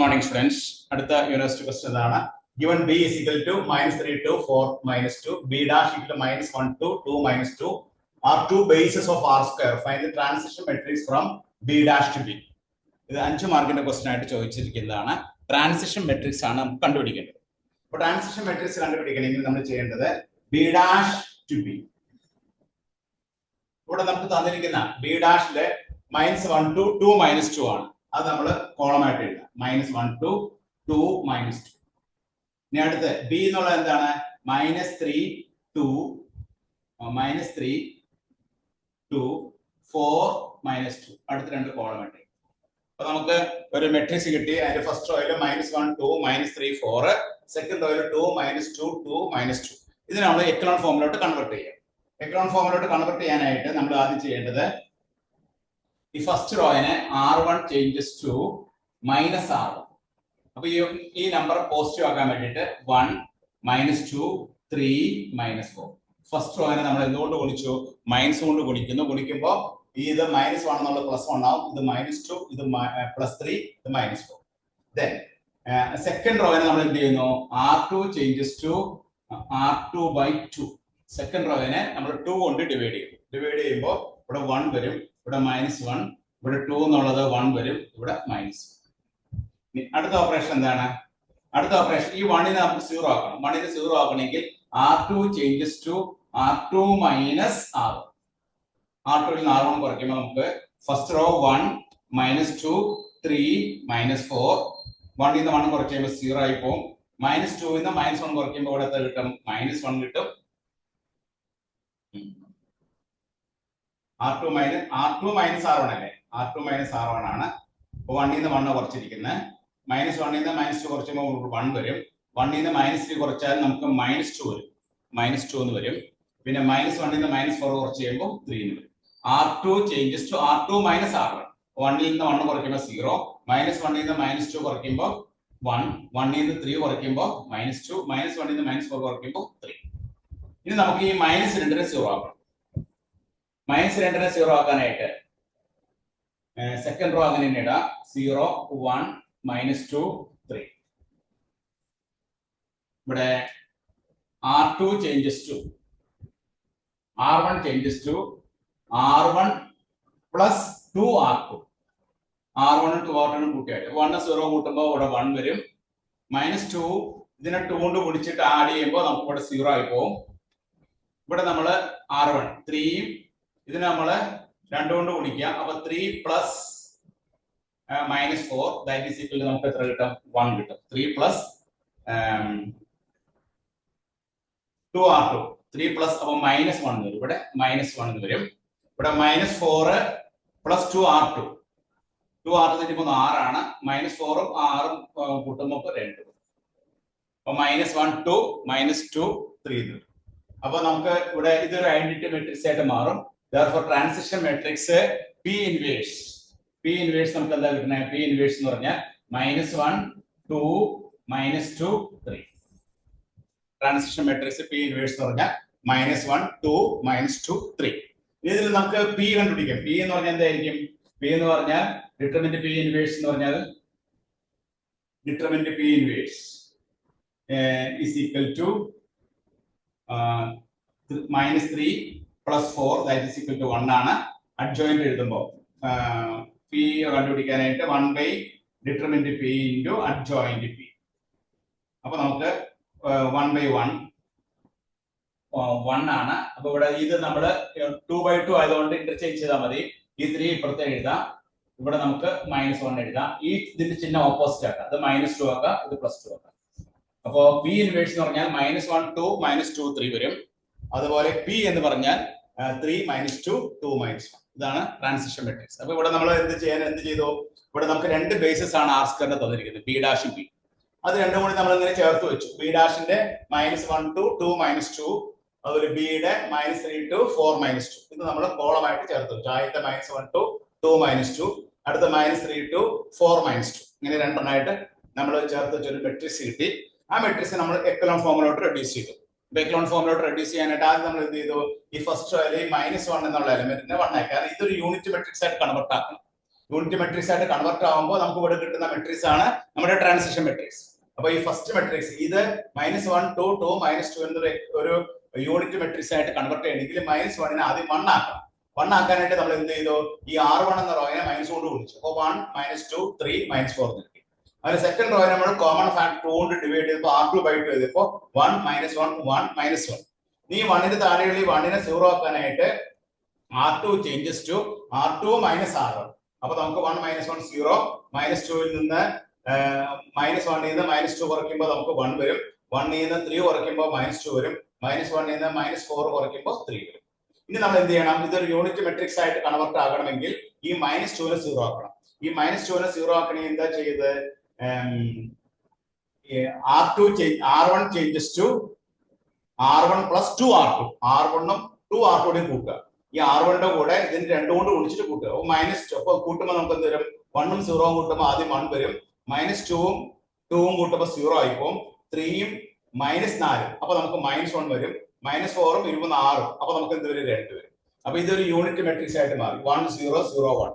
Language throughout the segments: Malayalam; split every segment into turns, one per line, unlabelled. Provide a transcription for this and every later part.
morning, students. Adutha university question is given b is equal to -3 to 4 -2, b dash equal to -1 to 2 -2 are two bases of r square. Find the transition matrix from b dash to b. This is 5 mark question ആയിട്ട് ചോദിച്ചിരിക്കുന്നതാണ്. ട്രാൻസിഷൻ മെട്രിക്സ് ആണ് നമുക്ക് കണ്ടുപിടിക്കേണ്ടത്. അപ്പോൾ ട്രാൻസിഷൻ മെട്രിക്സ് കണ്ടുപിടിക്കണമെങ്കിൽ നമ്മൾ ചെയ്യേണ്ടത് b dash to b. ഇവിടെ നമുക്ക് തന്നിരിക്കുന്ന b ഡാഷിലെ -1 to 2 -2 ആണ്. അത് നമ്മൾ കോളം ആയിട്ട് എഴുതാം. -1 to 2 -2. ഇനി അടുത്ത് b എന്നുള്ളത് എന്താണ്? -3 to 4 -2. അടുത്ത രണ്ട് കോളം ആയിട്ട്. അപ്പൊ നമുക്ക് ഒരു മെട്രിക്സ് കിട്ടി. അതിന്റെ ഫസ്റ്റ് റോയിൽ -1 2 -3 4, സെക്കൻഡ് റോയിൽ 2 -2 2 -2. ഇതിനെ നമ്മൾ എക്കലോൺ ഫോമിലോട്ട് കൺവേർട്ട് ചെയ്യാം. എക്കലോൺ ഫോമിലോട്ട് കൺവേർട്ട് ചെയ്യാനായിട്ട് നമ്മൾ ആദ്യം ചെയ്യേണ്ടത് ഈ first റോയിനെ r1 changes to -r1. അപ്പൊ ഈ നമ്പർ പോസിറ്റീവ് ആക്കാൻ വേണ്ടിയിട്ട് 1 -2 3 -4. ഫസ്റ്റ് റോയിനെ നമ്മൾ എന്തുകൊണ്ട് ഗുണിച്ചു? മൈനസ് കൊണ്ട് ഗുണിക്കുന്നു. ഗുണിക്കുമ്പോൾ ഇത് -1 എന്നുള്ള +1 ആവും. ഇത് -2, ഇത് +3, ഇത് -4. ദെൻ സെക്കൻഡ് റോയിനെ നമ്മൾ എന്ത് ചെയ്യുന്നു? r2 changes to r2/2. Second റോയിനെ നമ്മൾ 2 കൊണ്ട് ഡിവൈഡ് ചെയ്യും. ഡിവൈഡ് ചെയ്യുമ്പോൾ ഇവിടെ 1 വരും, ഇവിടെ -1, ഇവിടെ 2 എന്നുള്ളത് 1 വരും, ഇവിടെ -1. അടുത്ത ഓപ്പറേഷൻ എന്താണ്? അടുത്ത ഓപ്പറേഷൻ ഈ 1നെ നമുക്ക് 0 ആക്കണം. 1നെ 0 ആക്കണമെങ്കിൽ r2 changes to r2 -r1. r2 ൽ നിന്ന് r1 കുറയ്ക്കുമ്പോൾ നമുക്ക് ഫസ്റ്റ് റോ 1 -2 3 -4. 1 ൽ നിന്ന് 1 കുറയ്ക്കുമ്പോൾ 0 ആയി പോകും. -2 ൽ നിന്ന് -1 കുറയ്ക്കുമ്പോൾ ഇവിടെ എത്ര കിട്ടും? -1 കിട്ടും. r2 -r1 അല്ലേ? r2 -r1 ആണ്. 1 ൽ നിന്ന് 1 കുറച്ചിരിക്കുന്നത്. -1 ൽ നിന്ന് -2 കുറച്ചുമ്പോൾ 1 വരും. 1 ൽ നിന്ന് -3 കുറച്ചാൽ നമുക്ക് -2 വരും. -2 എന്ന് വരും. പിന്നെ -1 ൽ നിന്ന് -4 കുറച്ച് ചെയ്യുമ്പോൾ 3 എന്ന് വരും. r2 changes to r2 -r1. 1 ൽ നിന്ന് 1 കുറയ്ക്കുമ്പോൾ 0, -1 ൽ നിന്ന് -2 കുറയ്ക്കുമ്പോൾ 1, 1 ൽ നിന്ന് 3 കുറയ്ക്കുമ്പോൾ -2, -1 ൽ നിന്ന് -4 കുറയ്ക്കുമ്പോൾ 3. ഇനി നമുക്ക് ഈ -2നെ 0 ആക്കണം. -2നെ 0 ആക്കാനായിട്ട് സെക്കൻഡ് റോ അങ്ങനെ തന്നെ ഇടാം. 0 1 -2 3. ഇവിടെ r2 changes to r1 changes to r1 plus 2r2. r1 2r2 കൂട്ടിയായിട്ട് 1 0 കൂട്ടുമ്പോൾ ഇവിടെ 1 വരും. -2 ഇതിനെ 2 കൊണ്ട് ഗുണിച്ചിട്ട് ആഡ് ചെയ്യുമ്പോൾ നമുക്ക് ഇവിടെ 0 ആയി പോകും. ഇവിടെ നമ്മൾ r1 3, ഇതിനെ നമ്മൾ 2 കൊണ്ട് ഗുണിക്കാം. അപ്പൊ 3 plus -4 that is equal to നമുക്ക് എത്ര കിട്ടും? 1 കിട്ടും. 3 പ്ലസ് 2r2 3 പ്ലസ് അപ്പൊ -1 വരും. ഇവിടെ -1 എന്ന് വരും. ഇവിടെ -4 പ്ലസ് 2r2 തെറ്റുമ്പോൾ 6 ആണ്. -4ഉം 6ഉം കൂട്ടുമ്പോൾ 2. അപ്പൊ -1 2 -2 3 എന്ന് വരും. അപ്പൊ നമുക്ക് ഇവിടെ ഇതൊരു ഐഡന്റിറ്റി മെട്രിക്സ് ആയിട്ട് മാറും. Therefore transition matrix P inverse നമുക്ക് എന്താ കിട്ടുന്നത്? P inverse എന്ന് പറഞ്ഞാൽ -1 2 -2 3. ട്രാൻസിഷൻ മെട്രിക്സ് P inverse എന്ന് പറഞ്ഞാൽ -1 2 -2 3. ഇതിൽ നമുക്ക് P കണ്ടുപിടിക്കാം. P എന്ന് പറഞ്ഞാൽ എന്തായിരിക്കും? P എന്ന് പറഞ്ഞാൽ ഡിറ്റർമിനന്റ് P inverse എന്ന് പറഞ്ഞാൽ determinant P inverse is equal to -3 plus 4 that is equal to 1 ആണ്. അഡ്ജോയിന്റ് എഴുതുമ്പോൾ P കണ്ടുപിടിക്കാനായിട്ട് 1 by determinant P into adjoint P. അപ്പൊ നമുക്ക് 1/1 1 ആണ്. അപ്പൊ ഇവിടെ ഇത് നമ്മൾ 2/2 ആയതുകൊണ്ട് ഇന്റർചേഞ്ച് ചെയ്താൽ മതി. ഈ 3 ഇപ്പുറത്തെ എഴുതാം. ഇവിടെ നമുക്ക് -1 എഴുതാം. ഈ ഇതിന്റെ ചിഹ്നം ഓപ്പോസിറ്റ് ആക്കാം. അത് -2 ആക്കാം, ഇത് +2 ആക്കാം. അപ്പോ P ഇൻവേഴ്സ് എന്ന് പറഞ്ഞാൽ -1 2 -2 3 വരും. അതുപോലെ P എന്ന് പറഞ്ഞാൽ 3 -2 2 -1. ഇതാണ് ട്രാൻസിഷൻ മെട്രിക്സ്. അപ്പൊ ഇവിടെ നമ്മൾ എന്ത് ചെയ്തു? ഇവിടെ നമുക്ക് രണ്ട് ബേസസ് ആണ് ആർ സ്ക്വയറിന് തന്നിരിക്കുന്നത്, B ഡാഷും P. അത് രണ്ടും കൂടി നമ്മൾ ഇങ്ങനെ ചേർത്ത് വെച്ചു. B ഡാഷിന്റെ -1 to 2 -2, അതുപോലെ B യുടെ -3 to 4 -2. ഇത് നമ്മൾ കോളമായിട്ട് ചേർത്ത് വെച്ചു. ആദ്യത്തെ -1 to 2 -2, അടുത്ത -3 to 4 -2. ഇങ്ങനെ രണ്ടെണ്ണമായിട്ട് നമ്മൾ ചേർത്ത് വെച്ചൊരു മെട്രിക്സ് കിട്ടി. ആ മെട്രിക്സ് നമ്മൾ എക്കലോൺ ഫോമിലോട്ട് റെഡ്യൂസ് ചെയ്തു. എക്കലോൺ ഫോമിലോട്ട് റെഡ്യൂസ് ചെയ്യാനായിട്ട് ആദ്യം നമ്മൾ എന്ത് ചെയ്തു? ഈ ഫസ്റ്റ് -1 എന്നുള്ള എലിമെന്റിനെ 1 ആക്കി. കാരണം ഇതൊരു യൂണിറ്റ് മെട്രിക്സ് ആയിട്ട് കൺവേർട്ട് ആക്കണം. യൂണിറ്റ് മെട്രിക്സ് ആയിട്ട് കൺവെർട്ട് ആകുമ്പോൾ നമുക്ക് ഇവിടെ കിട്ടുന്ന മെട്രിക്സ് ആണ് നമ്മുടെ ട്രാൻസിഷൻ മെട്രിക്സ്. അപ്പൊ ഈ ഫസ്റ്റ് മെട്രിക്സ് ഇത് -1 2 2 -2 എന്നൊരു ഒരു യൂണിറ്റ് മെട്രിക്സ് ആയിട്ട് കൺവെർട്ട് ചെയ്യണമെങ്കിൽ -1 ആദ്യം 1 ആക്കണം. 1 ആക്കാനായിട്ട് നമ്മൾ എന്ത് ചെയ്തു? ഈ R1 എന്ന റോയിനെ -1 കൊണ്ട് ഗുണിച്ചു. അപ്പൊ 1 -2 3 -4 കിട്ടി. അതിന് സെക്കൻഡ് റോയെ നമ്മൾ കോമൺ ഫാക്ടർ 2 കൊണ്ട് ഡിവൈഡ് ചെയ്തപ്പോൾ R2/2 ചെയ്തപ്പോ 1 -1 1 -1. ഈ 1ന് താഴെയുള്ള ഈ 1നെ 0 ആക്കാനായിട്ട് R2 changes to R2 -R1. അപ്പൊ നമുക്ക് 1 -1 0 -2ൽ നിന്ന് -1ൽ നിന്ന് -2 കുറയ്ക്കുമ്പോൾ നമുക്ക് 1 വരും. 1ൽ നിന്ന് 3 കുറയ്ക്കുമ്പോൾ -2 വരും. -1ൽ നിന്ന് -4 കുറയ്ക്കുമ്പോൾ 3 വരും. ഇനി നമ്മൾ എന്ത് ചെയ്യണം? ഇതൊരു യൂണിറ്റ് മെട്രിക്സ് ആയിട്ട് കൺവെർട്ട് ആകണമെങ്കിൽ ഈ -2നെ 0 ആക്കണം. ഈ -2നെ 0 ആക്കണമെങ്കിൽ എന്താ ചെയ്ത്? R1 changes to R1 + 2R2. R1ഉം 2R2യും കൂട്ടുക. ഈ R1ന്റെ കൂടെ ഇതിന് 2 കൊണ്ട് ഗുണിച്ചിട്ട് കൂട്ടുക. അപ്പൊ കൂട്ടുമ്പോൾ നമുക്ക് എന്ത് വരും? 1ഉം 0ഉം കൂട്ടുമ്പോൾ ആദ്യം 1 വരും. -2ഉം 2ഉം കൂട്ടുമ്പോൾ 0 ആയിപ്പോവും. 3ഉം -4 അപ്പൊ നമുക്ക് -1 വരും. -4ഉം 26 അപ്പൊ നമുക്ക് എന്ത് വരും? 2 വരും. അപ്പൊ ഇതൊരു യൂണിറ്റ് മെട്രിക്സ് ആയിട്ട് മാറി. 1 0 0 1.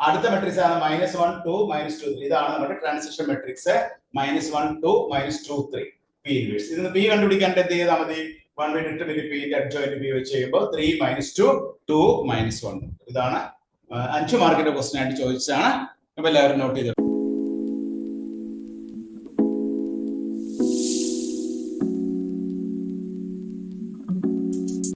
അടുത്ത മെട്രിക്സ് ആണ് -1 2 -2 3. ഇതാണ് നമ്മുടെ ട്രാൻസിഷൻ മെട്രിക്സ്. -1 2 -2 3 P inverse. ഇതിന് P കണ്ടുപിടിക്കാൻ എന്ത് ചെയ്താൽ മതി? 1 × P ന്റെ അഡ്ജോയിന്റ് P വെച്ച് ചെയ്യുമ്പോൾ 3 -2 2 -1. ഇതാണ് 5 മാർക്കിന്റെ ക്വസ്റ്റ്യൻ ആയിട്ട് ചോദിച്ചതാണ്. അപ്പൊ എല്ലാവരും നോട്ട് ചെയ്തു.